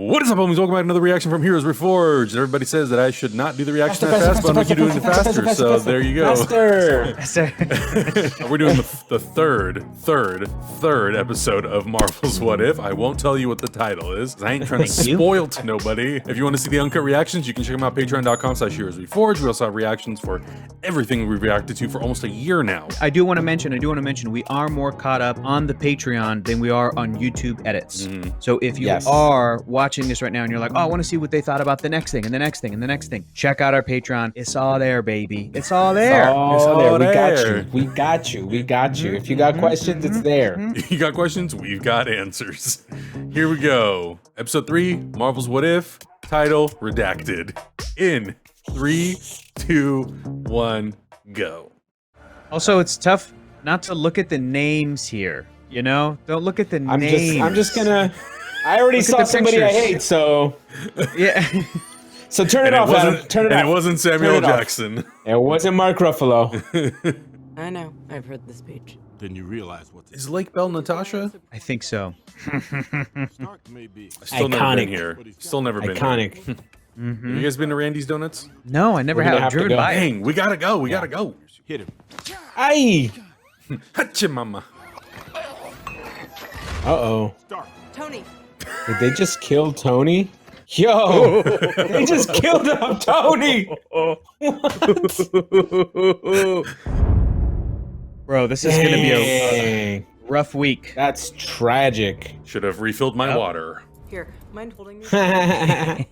What is up, homies? Welcome back to another reaction from Heroes Reforged. Everybody says that I should not do the reaction that fast, but I'm making doing it faster. So there you go. We're doing the third episode of Marvel's What If. I won't tell you what the title is, 'cause I ain't trying to spoil to nobody. If you want to see the uncut reactions, you can check them out patreon.com/heroesreforged. We also have reactions for everything we've reacted to for almost a year now. I do want to mention, we are more caught up on the Patreon than we are on YouTube edits. So if you are watching this right now and you're like, oh, I want to see what they thought about the next thing and the next thing and the next thing, check out our Patreon. It's all there, baby. It's all there. It's all there. We got you. If you got questions, it's there. You got questions? We've got answers. Here we go. Episode 3, Marvel's What If, title redacted. In 3, 2, 1, go. Also, it's tough not to look at the names here. You know, don't look at the names. I'm just gonna. I already saw somebody I hate, so yeah. So turn it off, Adam. Turn it off. And it wasn't Samuel L. Jackson. It wasn't Mark Ruffalo. I know. I've heard this speech. Then you realize what Is Lake Bell Natasha? I think so. Stark may be. Still never been here. Still never been Iconic. here. Have you guys been to Randy's Donuts? No, I never We're gonna have. have to Driven go. by it. Dang, we gotta go. We gotta go. Hit him. Aye. Hachi mama. Uh-oh. Stark. Tony. Did they just kill Tony? Yo! They just killed off Tony! Bro, this is going to be a Dang. rough week. That's tragic. Should have refilled my water. Here, mind holding me? Of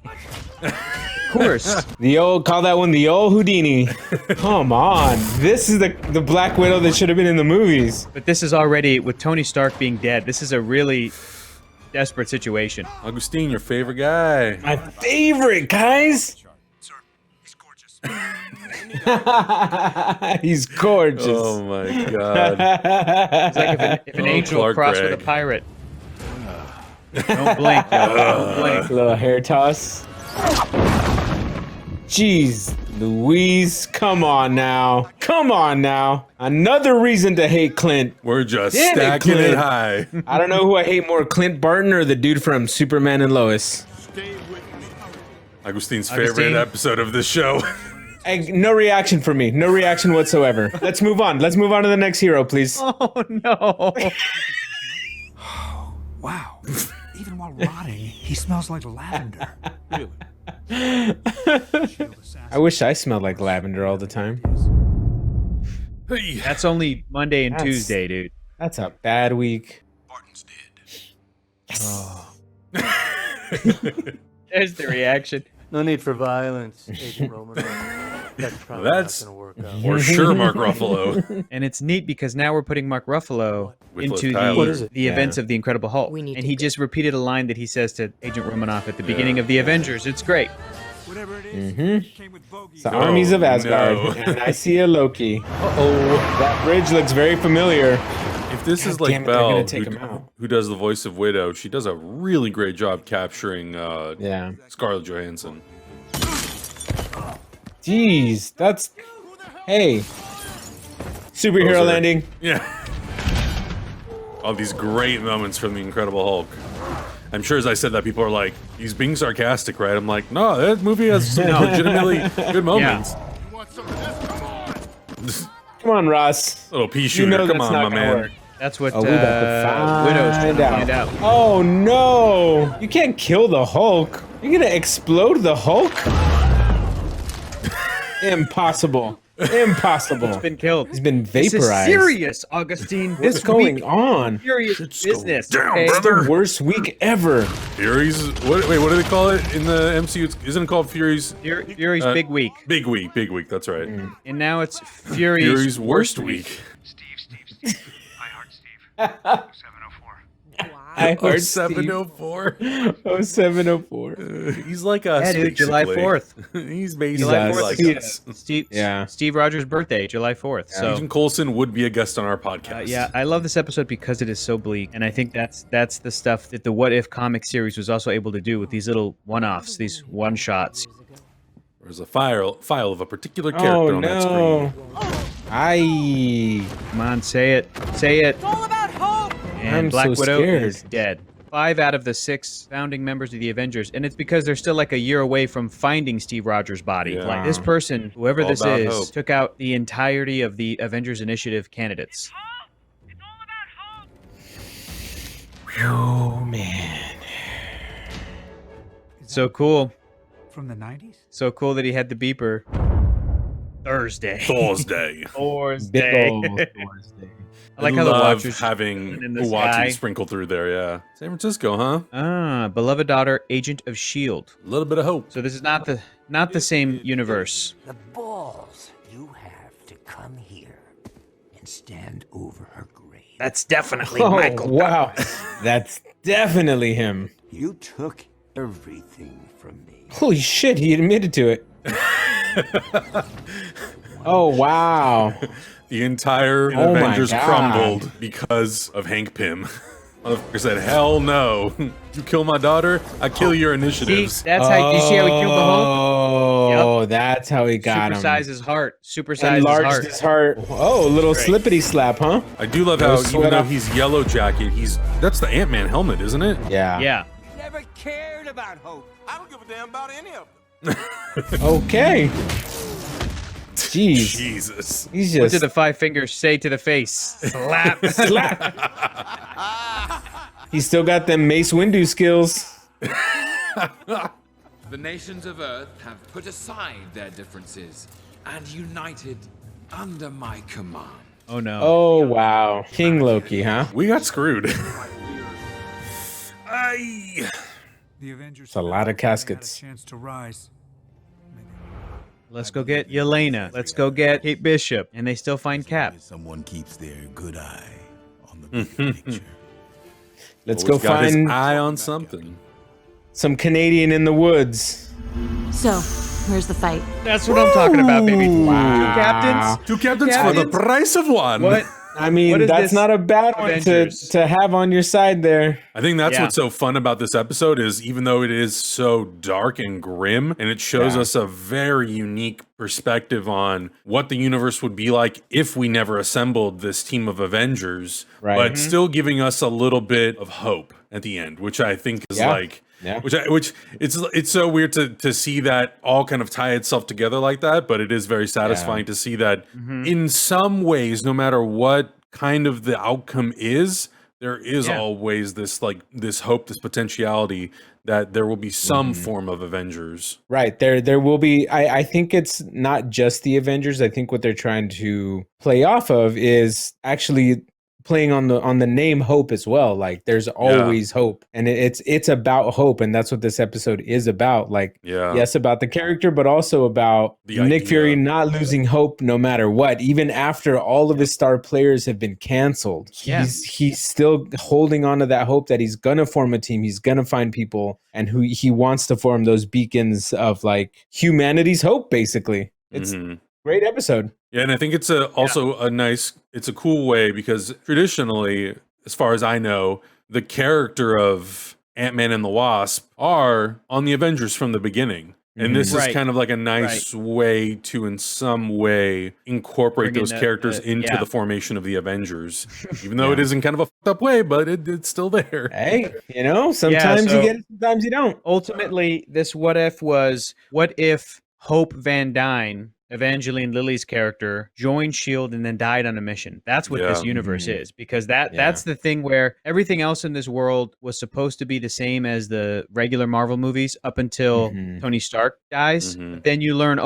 course. Call that one the old Houdini. Come on. This is the Black Widow that should have been in the movies. But this is already, with Tony Stark being dead, this is a really desperate situation. Augustine, your favorite guy. My favorite, guys. Sir, he's gorgeous. He's gorgeous. Oh my god. It's like if an angel Clark crossed Gregg. with a pirate. Don't blink, yo. Don't blink. Little hair toss. Jeez, Louise, come on now. Come on now. Another reason to hate Clint. We're just Damn it, stacking it Clint. high. I don't know who I hate more, Clint Barton or the dude from Superman and Lois. Stay with me. Agustine's Augustine. favorite episode of this show. No reaction from me. No reaction whatsoever. Let's move on. Let's move on to the next hero, please. Oh, no. Wow. Even while rotting, he smells like lavender. Really? I wish I smelled like lavender all the time. Hey. That's only Monday and That's- Tuesday, dude. That's a bad week. Barton's dead. There's the reaction. No need for violence, Agent Roman. That's probably That's- not gonna work out. For sure, Mark Ruffalo. And it's neat because now we're putting Mark Ruffalo With into Liv Tyler. What is it? the events of the Incredible Hulk. We need And to he go. just repeated a line that he says to Agent Romanoff at the beginning of the Avengers. It's great. Whatever it is, came with bogeys. The armies of Asgard. no. And I see a Loki. Uh-oh. That bridge looks very familiar. If this is God like damn it, they're Belle, gonna take him out. who does the voice of Widow, she does a really great job capturing Yeah. Scarlett Johansson. Jeez, that's... Hey. Superhero Those are- landing. Yeah. All these great moments from the Incredible Hulk. I'm sure as I said that, people are like, he's being sarcastic, right? I'm like, no, that movie has some legitimately good moments. You want some of this? Come on. Come on, Ross. Little pea You shooter, know come that's on, not my gonna man. work. That's what Oh, we about to Widow's trying to find out. Oh, no. You can't kill the Hulk. You're going to explode the Hulk? Impossible. Impossible. He's been killed. He's been This is vaporized. serious, Augustine. What's This going week, on? serious business. down, okay? It's brother. the worst week ever. Fury's, wait, what do they call it in the MCU? Isn't it called Fury's Fury's big week. Big Week, that's right. And now it's Fury's, Fury's worst week. Steve. I heart Steve. 704. I Oh, heard 704. 0704. He's like a Yeah, dude, July 4th. He's basically July 4th. like Steve. us. Steve Rogers' birthday, July 4th. So Agent Coulson would be a guest on our podcast. yeah, I love this episode because it is so bleak, and I think that's the stuff that the What If comic series was also able to do with these little one-offs, these one-shots. There's a file of a particular character Oh, on that no. screen. Aye. Come on, say it, say it. It's all about hope! And I'm Black so Widow scared. is dead. 5 out of the 6 founding members of the Avengers, and it's because they're still like a year away from finding Steve Rogers' body. Yeah. Like this person, whoever All this about is, hope. took out the entirety of the Avengers Initiative candidates. Oh man. So cool. From the 90s? So cool that he had the beeper. Thursday. Thursday. Big Thursday. old Thursday. I like how the love Watchers having in the sky. Uwati sprinkled through there. Yeah, San Francisco, huh? Ah, beloved daughter, agent of S.H.I.E.L.D. A little bit of hope. So this is not the same universe. The balls you have to come here and stand over her grave. That's definitely Oh Michael. wow, that's definitely him. You took everything from me. Holy shit, he admitted to it. Oh wow. The entire Oh my Avengers God. crumbled because of Hank Pym. Motherfucker said, "Hell no! You kill my daughter, I kill your See, initiatives." that's how you see how he killed the Hulk. Oh, that's how he got him. Supersize his heart. Supersize his Enlarged heart. his heart. Oh, a little Great. slippity slap, huh? I do love No how sweat even though off. he's Yellow Jacket, that's the Ant-Man helmet, isn't it? Yeah. Yeah. Never cared about hope. I don't give a damn about any of them. Okay. Jeez. Jesus. He's What just did the 5 fingers say to the face? Slap. He's still got them Mace Windu skills. The nations of Earth have put aside their differences and united under my command. Oh no. Oh wow. King Loki, huh? We got screwed. Aye. The Avengers It's a lot of finally had caskets. a chance to rise. Let's go get Yelena. Let's go get Kate Bishop. And they still find Cap. Someone keeps their good eye on the big picture. Let's Always go got his find eye on something. some Canadian in the woods. So, where's the fight? That's what I'm talking about, baby. Wow. 2 captains. 2 captains for the price of one. What? I mean, What is that's this not a bad one Avengers? to have on your side there. I think that's Yeah. what's so fun about this episode is even though it is so dark and grim and it shows Yeah. us a very unique perspective on what the universe would be like if we never assembled this team of Avengers, Right. but still giving us a little bit of hope at the end, which I think is Yeah. like Yeah. which it's so weird to see that all kind of tie itself together like that, but it is very satisfying to see that in some ways, no matter what kind of the outcome is, there is always this hope, this potentiality that there will be some form of Avengers. Right. There will be I think it's not just the Avengers. I think what they're trying to play off of is actually playing on the name hope as well. Like there's always hope, and it's about hope, and that's what this episode is about. Like yes, about the character, but also about The Nick idea. Fury not losing hope no matter what, even after all of his star players have been canceled. Yeah. He's still holding on to that hope that he's gonna form a team, he's gonna find people, and who he wants to form those beacons of like humanity's hope, basically. It's a great episode. Yeah, and I think it's also it's a cool way because traditionally, as far as I know, the character of Ant-Man and the Wasp are on the Avengers from the beginning. And this is Right. kind of like a nice way to, in some way, incorporate Bring in those characters into yeah. the formation of the Avengers. Even though it is in kind of a fucked up way, but it's still there. Hey, sometimes so- you get it, sometimes you don't. Ultimately, this what if was what if Hope Van Dyne, Evangeline Lilly's character, joined S.H.I.E.L.D. and then died on a mission. That's what this universe is, because that's the thing where everything else in this world was supposed to be the same as the regular Marvel movies up until Tony Stark dies. But then you learn,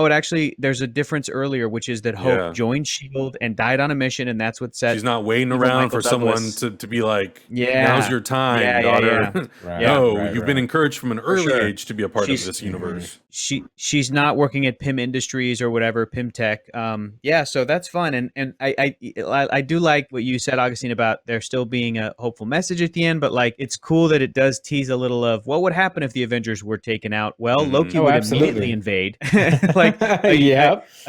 there's a difference earlier, which is that Hope joined S.H.I.E.L.D. and died on a mission, and that's what set. She's not waiting even around Michael for someone Douglas. to be like, Yeah. now's your time, Yeah, daughter. Right, No, right, you've been encouraged from an early sure. age to be a part She's- of this universe. She's not working at Pym Industries or whatever, Pym Tech. So that's fun, and I do like what you said, Augustine, about there still being a hopeful message at the end. But like, it's cool that it does tease a little of what would happen if the Avengers were taken out. Well, Loki would immediately invade, like a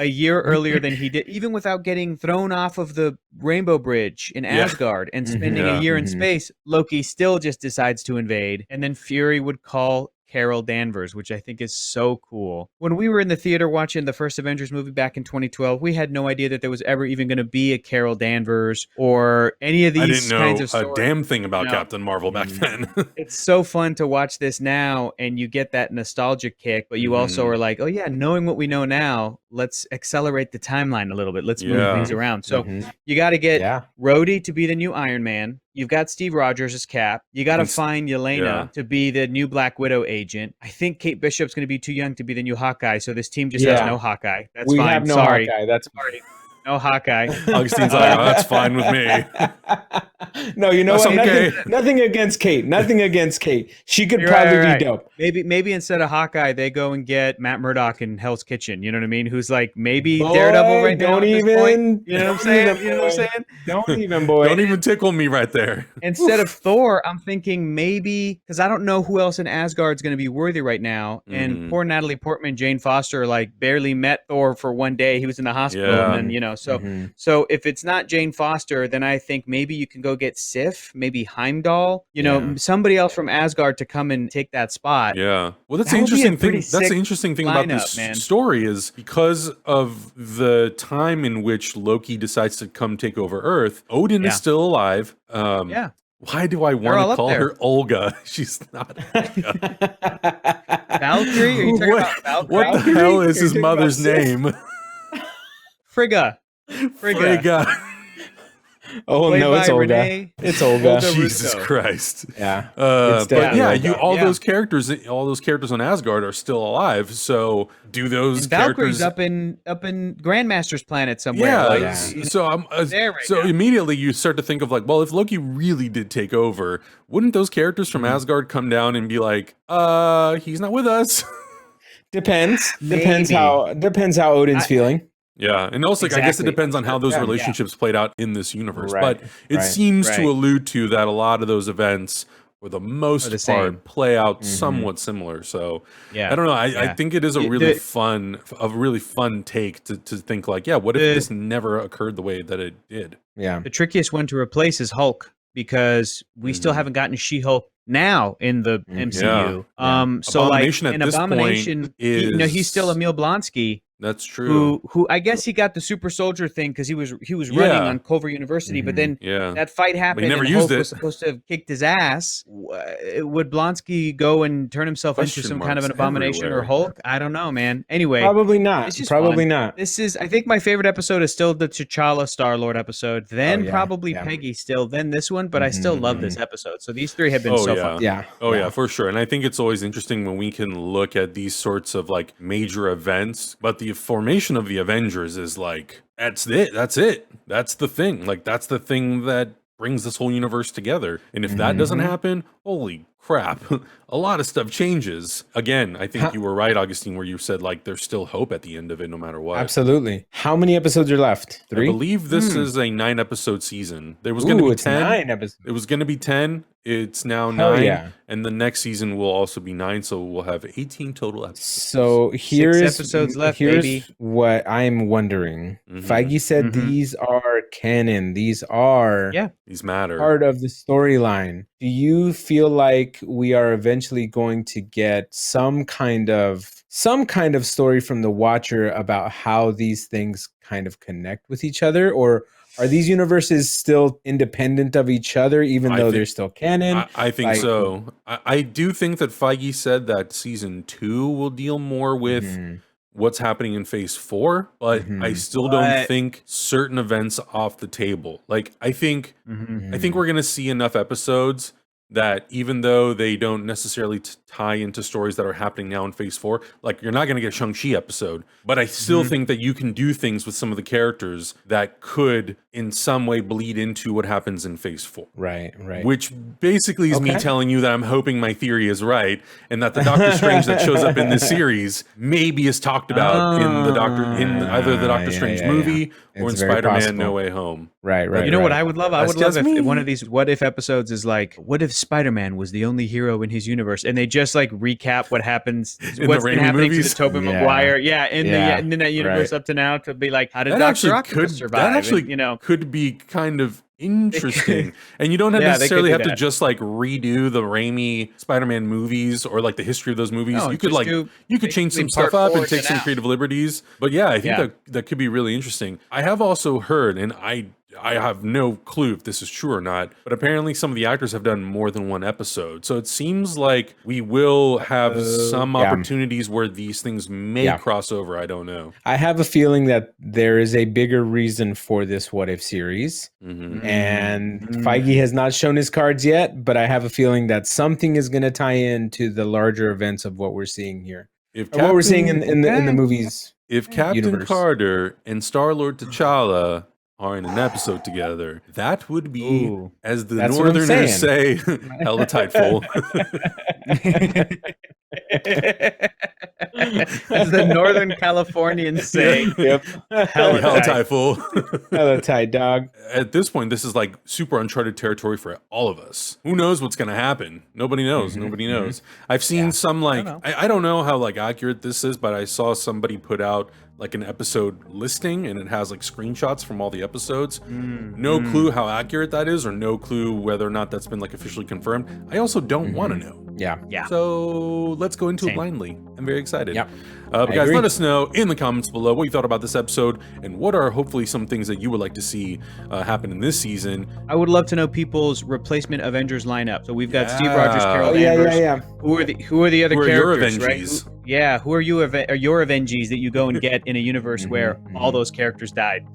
year earlier than he did, even without getting thrown off of the Rainbow Bridge in Asgard and spending a year in space. Loki still just decides to invade, and then Fury would call Carol Danvers, which I think is so cool. When we were in the theater watching the first Avengers movie back in 2012, we had no idea that there was ever even going to be a Carol Danvers or any of these kinds of stories. I didn't know a damn thing about Captain Marvel back then. It's so fun to watch this now, and you get that nostalgic kick, but you also are like, oh yeah, knowing what we know now, let's accelerate the timeline a little bit. Let's move things around. So you got to get Rhodey to be the new Iron Man. You've got Steve Rogers as Cap. You got to find Yelena to be the new Black Widow agent. I think Kate Bishop's going to be too young to be the new Hawkeye, so this team just has no Hawkeye. That's fine. We have no Sorry. Hawkeye. That's Sorry. No Hawkeye. Augustine's like, oh, that's fine with me. No, you know That's what? okay. Nothing against Kate. Nothing against Kate. She could probably be dope. Maybe instead of Hawkeye, they go and get Matt Murdock in Hell's Kitchen. You know what I mean? Who's like maybe Daredevil right now. Don't even. You know what I'm saying? You know what I'm saying? Don't even, boy. Don't even tickle me right there. Instead of Thor, I'm thinking maybe because I don't know who else in Asgard's going to be worthy right now. And poor Natalie Portman, Jane Foster, like barely met Thor for one day. He was in the hospital, and then so if it's not Jane Foster, then I think maybe you can go get Sif, maybe Heimdall, somebody else from Asgard to come and take that spot. Yeah. Well, that's the interesting thing. That's the interesting thing about this story is because of the time in which Loki decides to come take over Earth, Odin is still alive. Why do I want to call her Olga? She's not Olga. Valkyrie? Are you talking about Valkyrie? What the hell is his mother's name? Frigga. Oh no, it's Olga. Renee. It's Olga. Jesus Christ. Yeah. But yeah, all those characters on Asgard are still alive. So do those Valkyrie's characters up in Grandmaster's planet somewhere? Yeah. So immediately you start to think of like, well, if Loki really did take over, wouldn't those characters from Asgard come down and be like, he's not with us? Depends how Odin's feeling. Yeah, and also I guess it depends on how those relationships played out in this universe. But it seems to allude to that a lot of those events, for the most part, play out somewhat similar. So I don't know. I think it is a really fun take to think like, what if this never occurred the way that it did? Yeah. The trickiest one to replace is Hulk because we still haven't gotten She-Hulk now in the MCU. So Abomination like an Abomination is he's still Emil Blonsky. That's true. Who I guess he got the super soldier thing because he was running on Culver University, but then that fight happened. He never and used Hulk it. was supposed to have kicked his ass. Would Blonsky go and turn himself into some kind of an Abomination or Hulk? I don't know, man. Anyway, probably not. Probably not. This is. I think my favorite episode is still the T'Challa Star-Lord episode. Then probably Peggy still. Then this one, but I still love this episode. So these three have been so fun. Yeah, for sure. And I think it's always interesting when we can look at these sorts of like major events, but the formation of the Avengers is like, that's it. That's the thing. Like, that's the thing that brings this whole universe together. And if that doesn't happen, holy crap, a lot of stuff changes. Again, I think you were right, Augustine, where you said like there's still hope at the end of it no matter what. Absolutely. How many episodes are left? 3? I believe this is a 9-episode season. There was going to be 10. 9 episodes. It was going to be 10. It's now 9, and the next season will also be 9, so we'll have 18 total episodes. So here's 6 episodes left, here's baby. what I'm wondering. Feige said these are canon. These are these matter. Part of the storyline. Do you feel like we are eventually going to get some kind of story from the Watcher about how these things kind of connect with each other, or are these universes still independent of each other, even though they're still canon? I think so. I do think that Feige said that season 2 will deal more with what's happening in phase 4, but I still don't think certain events off the table. Like, I think we're going to see enough episodes that even though they don't necessarily tie into stories that are happening now in phase 4, like you're not going to get a Shang-Chi episode, but I still think that you can do things with some of the characters that could in some way bleed into what happens in phase 4. Right. Which basically is me telling you that I'm hoping my theory is right, and that the Doctor Strange that shows up in this series maybe is talked about in either the Doctor Strange movie or in Spider-Man No Way Home. Right. You know what I would love? I would love if one of these what if episodes is like, what if Spider-Man was the only hero in his universe, and they just like recap what happens, what's been happening to the Tobey Maguire, in that universe up to now, to be like, how did Dr. Octopus survive? That actually could be kind of Interesting. And you don't Yeah, they could necessarily do have to that. just like redo the Raimi Spider-Man movies or like the history of those movies. No, You could just like do you could change some basically stuff part up and four to take some now. creative liberties. But yeah, I think Yeah. that could be really interesting. I have also heard, and I have no clue if this is true or not, but apparently some of the actors have done more than one episode. So it seems like we will have some opportunities where these things may cross over. I don't know. I have a feeling that there is a bigger reason for this What If series. And Feige has not shown his cards yet, but I have a feeling that something is going to tie into the larger events of what we're seeing here. What we're seeing in the movies. If Captain universe. Carter and Star-Lord T'Challa are in an episode together, that would be, as the That's what I'm Northerners say, saying. hella tightful. As the Northern Californians say. Yep. Hella tightful. Hella tight, dog. At this point, this is like super uncharted territory for all of us. Who knows what's going to happen? Nobody knows. Nobody knows. I've seen some like, I don't know how like accurate this is, but I saw somebody put out like an episode listing and it has like screenshots from all the episodes. No clue how accurate that is, or no clue whether or not that's been like officially confirmed. I also don't want to know. Yeah. So let's go into it blindly. I'm very excited. Yeah. But guys, agree. let us know in the comments below what you thought about this episode and what are hopefully some things that you would like to see happen in this season. I would love to know people's replacement Avengers lineup. So we've got Steve Rogers, Carol Danvers. Who are the other Who are your characters, right? Avengees? Who are your Avengees that you go and get in a universe where all those characters died?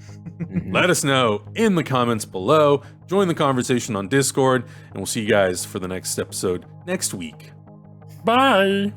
Let us know in the comments below. Join the conversation on Discord, and we'll see you guys for the next episode next week. Bye.